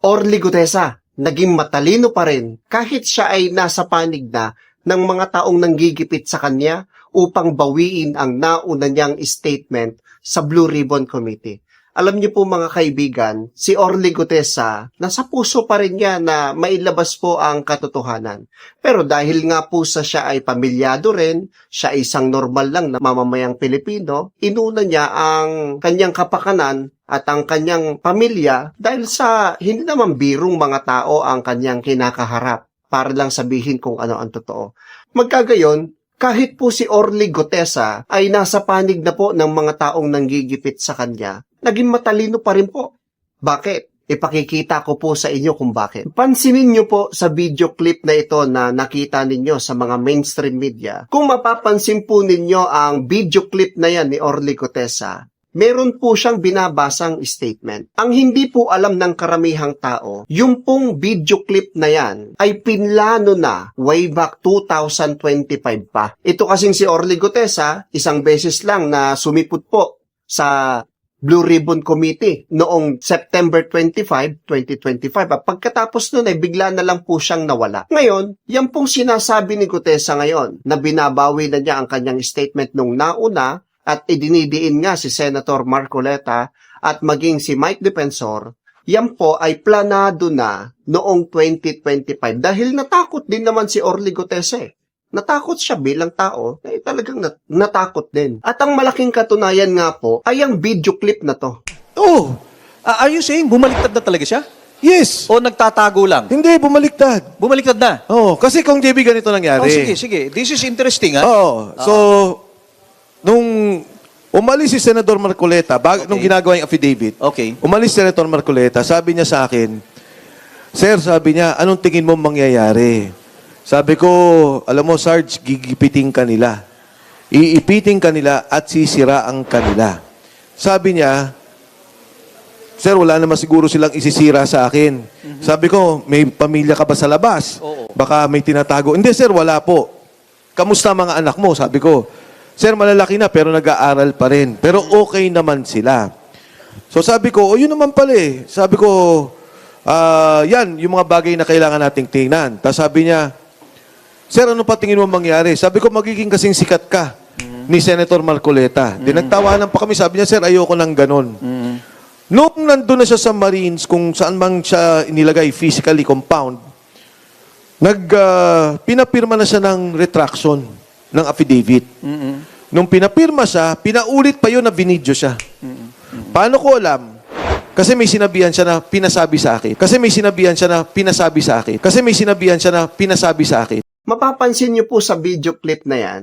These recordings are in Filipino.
Orly Gutesa, naging matalino pa rin kahit siya ay nasa panig na ng mga taong nanggigipit sa kanya upang bawiin ang nauna niyang statement sa Blue Ribbon Committee. Alam niyo po mga kaibigan, si Orly Gutesa, nasa puso pa rin niya na mailabas po ang katotohanan. Pero dahil nga po siya ay pamilyado rin, siya ay isang normal lang na mamamayang Pilipino, inuna niya ang kanyang kapakanan at ang kanyang pamilya dahil sa hindi naman birong mga tao ang kanyang kinakaharap para lang sabihin kung ano ang totoo. Magkagayon, kahit po si Orly Gutesa ay nasa panig na po ng mga taong nanggigipit sa kanya, naging matalino pa rin po. Bakit? Ipakikita ko po sa inyo kung bakit. Pansinin nyo po sa video clip na ito na nakita ninyo sa mga mainstream media. Kung mapapansin po ninyo ang video clip na yan ni Orly Gutesa, meron po siyang binabasang statement. Ang hindi po alam ng karamihang tao, yung pong video clip na yan ay pinlano na way back 2025 pa. Ito kasing si Orly Gutesa, isang beses lang na sumipot po sa Blue Ribbon Committee noong September 25, 2025. Pagkatapos nun ay bigla na lang po siyang nawala. Ngayon, yan pong sinasabi ni Gutesa ngayon na binabawi na niya ang kanyang statement nung nauna at idinidiin nga si Senator Marcoleta at maging si Mike Defensor, yan po ay planado na noong 2025 dahil natakot din naman si Orly Gutesa. Natakot siya bilang tao, talagang natakot din. At ang malaking katunayan nga po ay ang video clip na to. Oh, Are you saying bumaliktad na talaga siya? yes. O nagtatago lang? Hindi, bumaliktad. Bumaliktad na? Oh, kasi kung JB ganito nangyari. Oh, sige, sige. This is interesting, ha? Oh, so, nung umalis si Senador Marcoleta, nung ginagawa yung affidavit, Okay. umalis si Senator Marcoleta, sabi niya sa akin, Sir, sabi niya, anong tingin mo mangyayari? Sabi ko, alam mo, Sarge, gigipiting ka nila. Iipiting ka nila at sisiraan ka nila. Sabi niya, Sir, wala naman siguro silang isisira sa akin. Sabi ko, may pamilya ka ba sa labas? Oo. Baka may tinatago. Hindi, sir, wala po. Kamusta mga anak mo? Sabi ko, Sir, malalaki na pero nag-aaral pa rin. Pero okay naman sila. So sabi ko, yun naman pala eh. Sabi ko, yan, yung mga bagay na kailangan nating tingnan. Tapos sabi niya, Sir, ano pa tingin mo mangyari? Sabi ko, magiging kasing sikat ka ni Senator Marcoleta. Nagtawanan pa kami. Sabi niya, Sir, ayoko ng ganon. Noong nandun na siya sa Marines, kung saan mang siya inilagay, physically compound, pinapirma na siya ng retraction ng affidavit. Nung pinapirma siya, pinaulit pa yun na binidyo siya. Paano ko alam? Kasi may sinabihan siya na pinasabi sa akin. Kasi may sinabihan siya na pinasabi sa akin. Kasi may sinabihan siya na pinasabi sa akin. Mapapansin niyo po sa video clip na yan,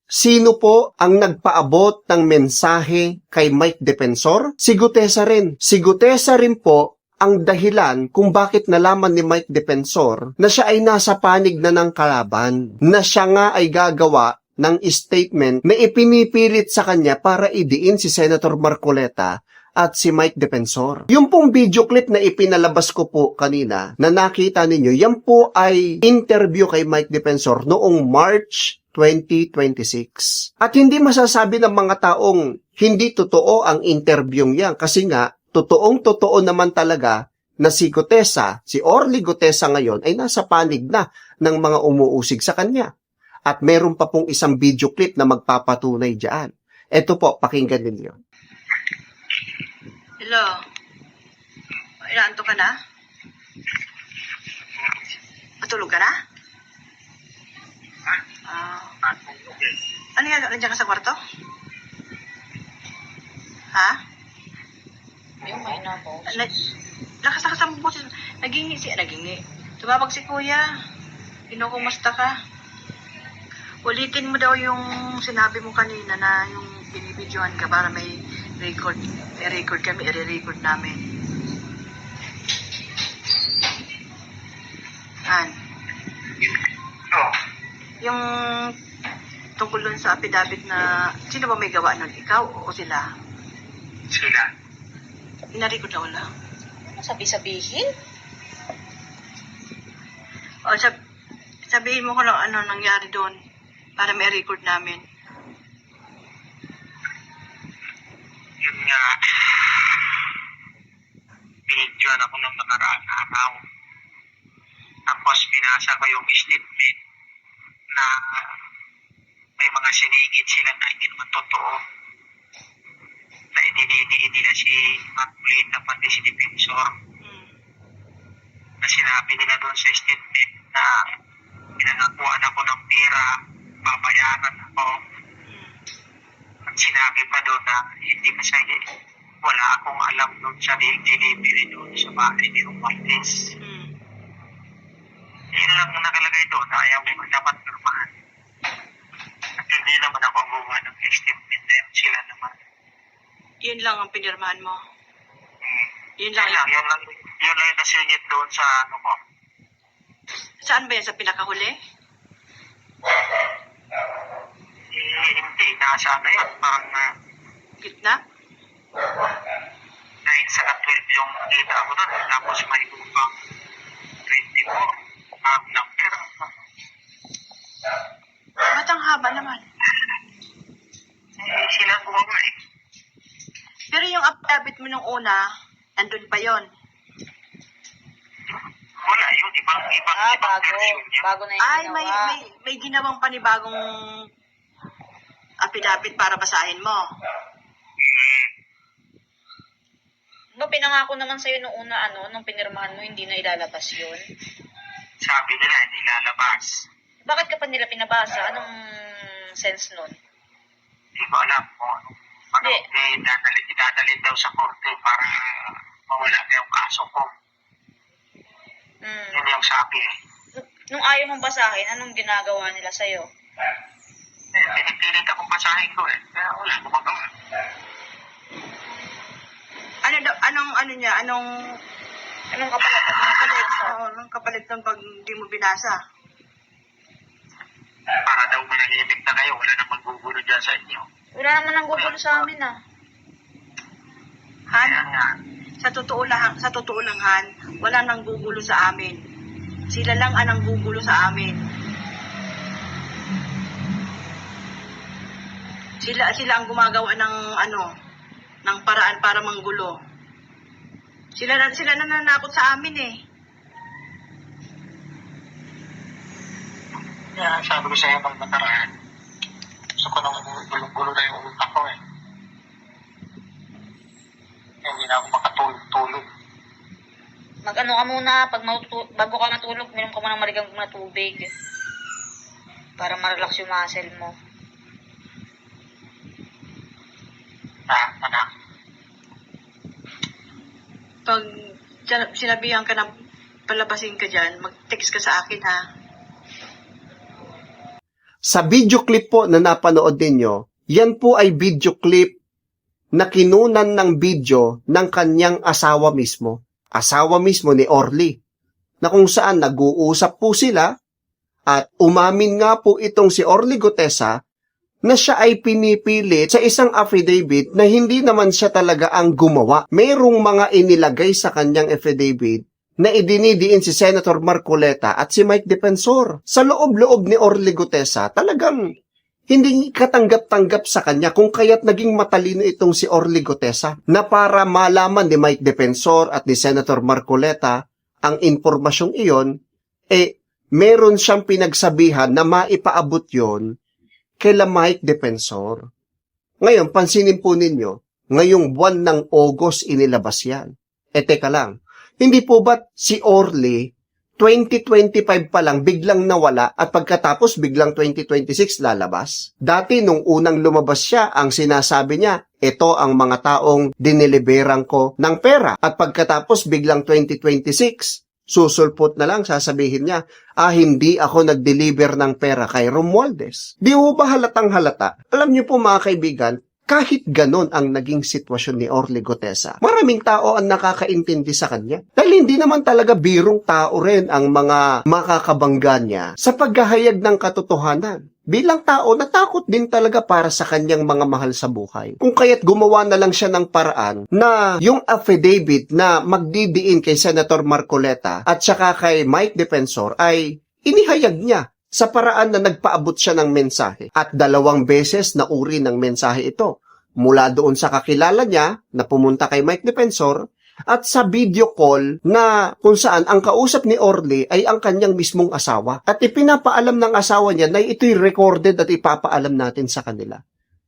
sino po ang nagpaabot ng mensahe kay Mike Defensor? Si Gutesa rin. Si Gutesa rin po ang dahilan kung bakit nalaman ni Mike Defensor na siya ay nasa panig na ng kalaban, na siya nga ay gagawa ng statement na ipinipilit sa kanya para idiin si Senator Marcoleta at si Mike Defensor. Yung pong video clip na ipinalabas ko po kanina na nakita ninyo, yan po ay interview kay Mike Defensor noong March 2026. At hindi masasabi ng mga taong hindi totoo ang interviewing yan kasi nga, totoong-totoo naman talaga na si Gutesa, si Orly Gutesa ngayon ay nasa panig na ng mga umuusig sa kanya. At meron pa pong isang video clip na magpapatunay dyan. Ito po, pakinggan ninyo. Hello. Inaanto ka na? Matulog ka na? Ano yan? Nandiyan ka sa kwarto? Ha? Yung may na po. Lakas-lakas ang boses. Nagingi. Tumawag si kuya. Kinukumusta ka? Ulitin mo daw yung sinabi mo kanina na yung binibidyohan ka para may record. May record kami, i-record namin. Yung tungkol dun sa affidavit na, sino ba may gawa nun? Ikaw o sila? Sila. Ina-record na wala. Ano sabi-sabihin? O, sabihin mo ko lang ano nangyari doon para may record namin. Yun nga. Binidyo binidyoan ako ng nakaraang araw. Tapos binasa ko yung statement na may mga siningit sila na hindi naman totoo. Na idinidiin nila si Marcolita pati si Defensor. Na sinabi nila doon sa statement na pinangakuan ako ng pera, babayaran ako. At sinabi pa doon na hindi masaya, wala akong alam doon sa delivery doon sa bahay ni Romualdez. Yun lang ang nakalagay doon na ayaw mo dapat pirmahan. At hindi naman ako ang gumawa ng statement na yun, sila naman. Yun lang ang pinirmahan mo. Yun Yun lang. lang yung nasingit doon sa ano ko. Saan ba yan? Sa pinakahuli? Hindi, nasa ano yun, parang Gitna? 9 sa 12 yung kita ko doon. Tapos may upang 24 ng pera. Ba't ang haba naman? Sila gumawa eh. Pero yung affidavit mo nung una, nandun pa yon. Wala yun, ibang version yun. Bago na yung Ay, ginawa. may ginawang panibagong affidavit para basahin mo. No, pinangako naman sa'yo nung una, nung pinirmahan mo, hindi na ilalabas yun. Sabi nila, hindi lalabas. Bakit ka pa nila pinabasa? Anong sense nun? Hindi ko alam kung ano. Idadalhin daw sa korte para mawala na yung kaso ko. Yun yung sabi eh. Nung ayaw mong basahin, anong ginagawa nila sa'yo? Pinipilit akong basahin ko eh. Kaya wala, gumagawa. Anong kapalit? Anong kapalit ng pag hindi mo binasa? Para daw manahimik na kayo, wala nang maggugulo dyan sa inyo. Wala naman ang gugulo sa amin, Han, Kaya nga, sa totoo lang, Han, wala nang gugulo sa amin. Sila lang ang gugulo sa amin. Sila ang gumagawa ng paraan para manggulo. Sila nananakot sa amin eh. kaya sabi ko sa iyo pag nakaraan, gusto ko nang gulong-gulo na yung utak ko eh. Hindi na ako makatulog-tulog. Mag-ano ka muna, bago ka matulog, minom ka muna ng marigang na tubig. Para ma-relax yung muscle mo. Anak. Pag sinabihan ka na palabasin ka dyan, mag-text ka sa akin ha. Sa video clip po na napanood ninyo, yan po ay video clip na kinunan ng video ng kanyang asawa mismo. Asawa mismo ni Orly. Na kung saan nag-uusap po sila at umamin nga po itong si Orly Gutesa na siya ay pinipilit sa isang affidavit na hindi naman siya talaga ang gumawa. Mayroong mga inilagay sa kanyang affidavit na idinidiin si Senator Marcoleta at si Mike Defensor. Sa loob-loob ni Orly Gutesa, talagang hindi katanggap-tanggap sa kanya kung kaya't naging matalino itong si Orly Gutesa na para malaman ni Mike Defensor at ni Senator Marcoleta ang impormasyong iyon, meron siyang pinagsabihan na maipaabot yon kay Mike Defensor. Ngayon, pansinin po ninyo, ngayong buwan ng August inilabas yan. Teka lang, hindi po ba't si Orly 2025 pa lang biglang nawala at pagkatapos biglang 2026 lalabas? Dati nung unang lumabas siya, ang sinasabi niya, ito ang mga taong diniliberang ko ng pera. At pagkatapos biglang 2026, susulpot na lang, sasabihin niya, hindi ako nag-deliver ng pera kay Romualdez. Di mo ba halatang halata? Alam niyo po mga kaibigan, kahit ganon ang naging sitwasyon ni Orly Gutesa, maraming tao ang nakakaintindi sa kanya. Dahil hindi naman talaga birong tao rin ang mga makakabangga niya sa paghahayag ng katotohanan. Bilang tao, natakot din talaga para sa kanyang mga mahal sa buhay. Kung kaya't gumawa na lang siya ng paraan na yung affidavit na magdidiin kay Senator Marcoleta at saka kay Mike Defensor ay inihayag niya sa paraan na nagpaabot siya ng mensahe. At 2 beses na uri ng mensahe ito. Mula doon sa kakilala niya na pumunta kay Mike Defensor At sa video call na kung saan ang kausap ni Orly ay ang kanyang mismong asawa. At ipinapaalam ng asawa niya na ito'y recorded at ipapaalam natin sa kanila.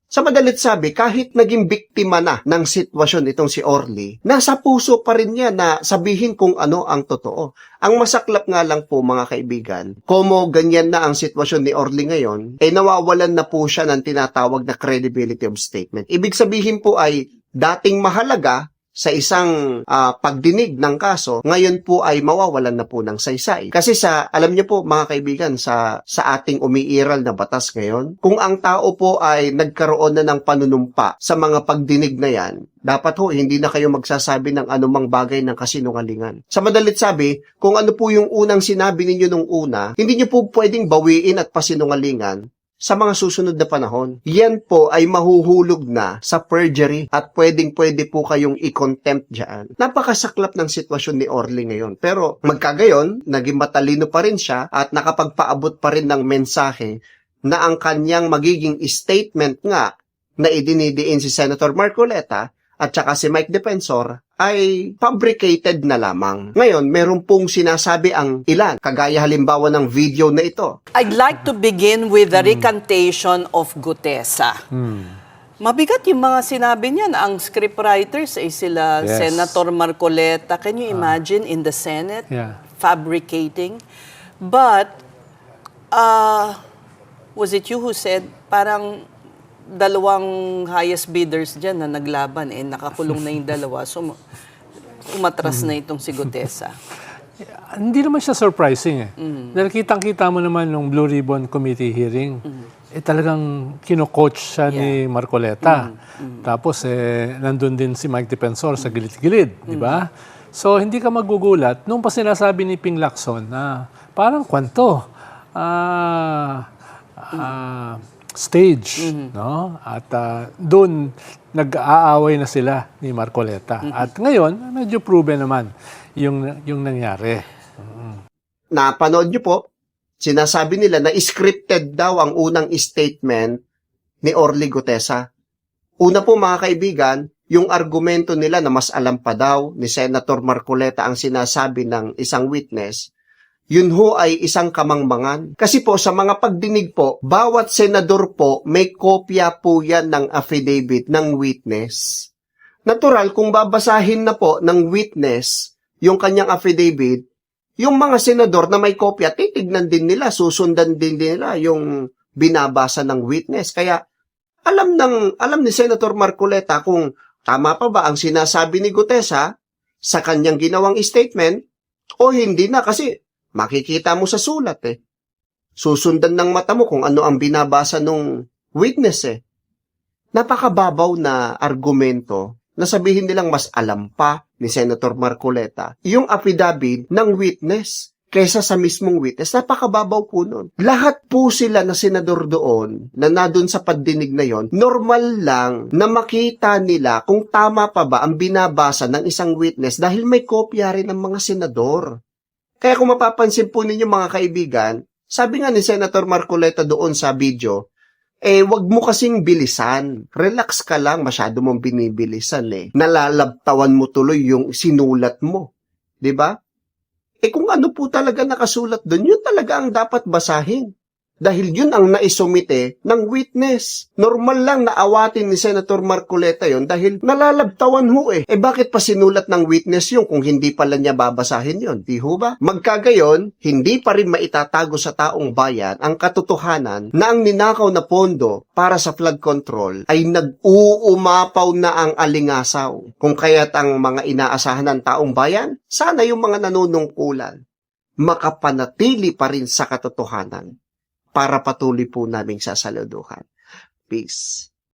Sa madalit sabi, kahit naging biktima na ng sitwasyon itong si Orly, nasa puso pa rin niya na sabihin kung ano ang totoo. Ang masaklap nga lang po mga kaibigan, komo ganyan na ang sitwasyon ni Orly ngayon, nawawalan na po siya ng tinatawag na credibility of statement. Ibig sabihin po ay dating mahalaga sa isang pagdinig ng kaso, ngayon po ay mawawalan na po ng saysay. Kasi alam niyo po mga kaibigan, sa ating umiiral na batas ngayon, kung ang tao po ay nagkaroon na ng panunumpa sa mga pagdinig na yan, dapat ho, hindi na kayo magsasabi ng anumang bagay ng kasinungalingan. Sa madalit sabi, kung ano po yung unang sinabi ninyo nung una, hindi niyo po pwedeng bawiin at pasinungalingan sa mga susunod na panahon. Yan po ay mahuhulog na sa perjury at pwede po kayong i-contempt dyan. Napakasaklap ng sitwasyon ni Orly ngayon. Pero magkagayon, naging matalino pa rin siya at nakapagpaabot pa rin ng mensahe na ang kanyang magiging statement nga na idinidiin si Senator Marcoleta at saka si Mike Defensor ay fabricated na lamang. Ngayon, meron pong sinasabi ang ilan, kagaya halimbawa ng video na ito. I'd like to begin with the recantation of Gutesa. Mabigat yung mga sinabi niyan. Ang scriptwriters ay sila Yes. Senator Marcoleta. Can you imagine in the Senate Yeah. fabricating? But, was it you who said parang dalawang highest bidders dyan na naglaban, nakakulong na yung dalawa. So, umatras na itong si Gutesa. Hindi naman siya surprising eh. Dahil kitang-kita mo naman nung Blue Ribbon Committee hearing, talagang kino-coach siya ni Marcoleta. Tapos nandun din si Mike Defensor sa gilid-gilid, di ba? So hindi ka magugulat nung pa sinasabi ni Ping Lacson na parang kwanto, stage, no? At doon nag-aaway na sila ni Marcoleta. At ngayon, medyo proven naman yung nangyari. Napanood nyo po, sinasabi nila na scripted daw ang unang statement ni Orly Gutesa. Una po mga kaibigan, yung argumento nila na mas alam pa daw ni Senator Marcoleta ang sinasabi ng isang witness, yun ho ay isang kamangmangan. Kasi po sa mga pagdinig po, bawat senador po may kopya po yan ng affidavit ng witness. Natural, kung babasahin na po ng witness yung kanyang affidavit, yung mga senador na may kopya, titignan din nila, susundan din nila yung binabasa ng witness. Kaya alam ni Senator Marcoleta kung tama pa ba ang sinasabi ni Gutesa sa kanyang ginawang statement o hindi na, kasi makikita mo sa sulat Susundan ng mata mo kung ano ang binabasa ng witness Napakababaw na argumento na sabihin nilang mas alam pa ni Senator Marcoleta yung affidavit ng witness kaysa sa mismong witness. Napakababaw po nun. Lahat po sila na senador doon, na nadun sa pagdinig na yon, normal lang na makita nila kung tama pa ba ang binabasa ng isang witness dahil may kopya rin ng mga senador. Kaya kung mapapansin po ninyo mga kaibigan, sabi nga ni Senator Marcoleta doon sa video, wag mo kasing bilisan. Relax ka lang, masyado mong binibilisan Nalalabtawan mo tuloy yung sinulat mo. 'Di ba? Kung ano po talaga nakasulat doon, yun talaga ang dapat basahin. Dahil yun ang naisumite ng witness. Normal lang na awatin ni Senator Marcoleta yon dahil nalalabtawan ho bakit pa sinulat ng witness yun kung hindi pala niya babasahin yon? Di ho ba? Magkagayon, hindi pa rin maitatago sa taong bayan ang katotohanan na ang ninakaw na pondo para sa flood control ay nag-uumapaw na ang alingasaw. Kung kaya't ang mga inaasahan ng taong bayan, sana yung mga nanunungkulan makapanatili pa rin sa katotohanan para patuloy po naming sasaluduhan. Peace.